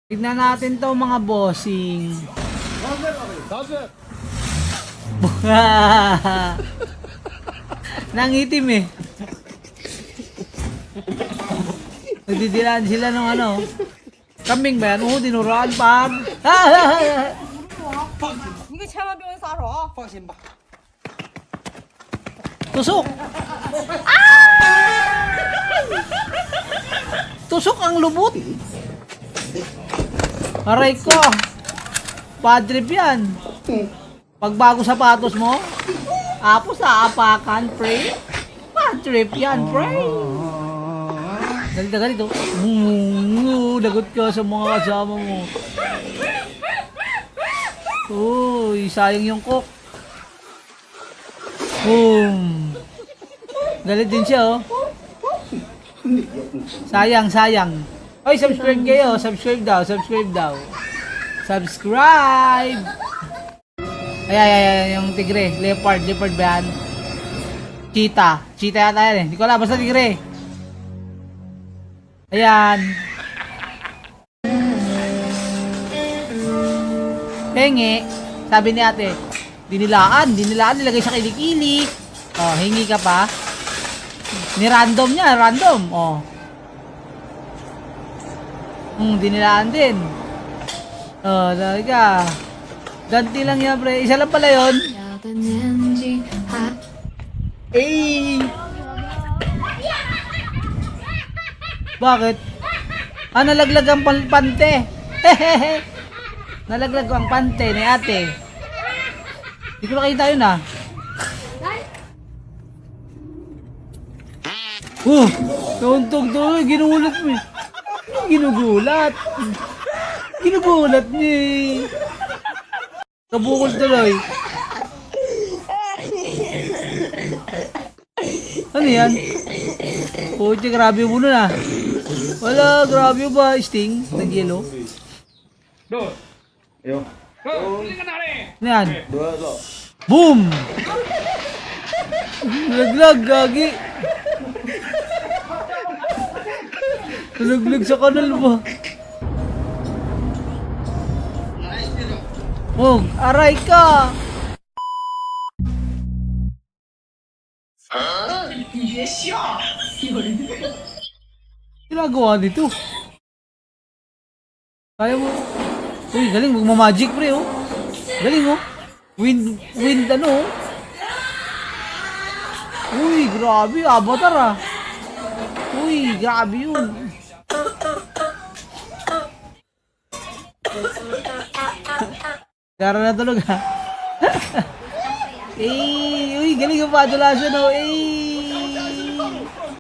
Tignan natin to mga bossing. Nangitim eh. Nagdidilaan sila ng ano. Kambing ba yan? Oo, dinuraan pa. 이게 체마병원 살아. Tusok! Tusok ang lubot. Aray ko. Bad trip yan. Pagbago sapatos mo, apo sa apakan, pre. Bad trip yan, pre. Ganito, ganito. Lagot ka sa mga kasama mo. Uy, sayang yung cook. Boom. Galit din siya, oh. Sayang, sayang. Oy, subscribe kayo. Subscribe daw, subscribe daw. Subscribe! Ay, yung tigre. Leopard, leopard ba yan? Cheetah. Cheetah yata yan eh. Hindi ko alam, basta tigre. Ayan. Pengi. Sabi ni ate, dinilaan, nilagay sa kilikili. Oh, hingi ka pa. Ni-random niya, random. Oh. Dinilaan din. Oh, dahil ka. Ganti lang yan, pre. Isa lang pala yun. Eh. Bakit? Ah, nalaglag ang pante. Nalaglag ang pante ni ate. Hindi ko nakita yun ah. Nauntog to. Ginugulat mo eh. Ginugulat. Ginugulat niya eh. Kabukol tuloy. Ano yan? Puti, grabe mo nun ah. Wala, grabe ba? Sting? Nag-yellow? Yo. Ano yan? Boom! Laglag, gagi. Laglag sa kanal ba? Oh, aray ka! Ginagawa dito. Kaya mo. Uy, galing. Magmamagic pre oh. Galing oh. Wind ano oh. Uy, grabe. Avatar ah. Uy, grabe yun. Gara na tulog ha. Uy, galing yung padulasan oh.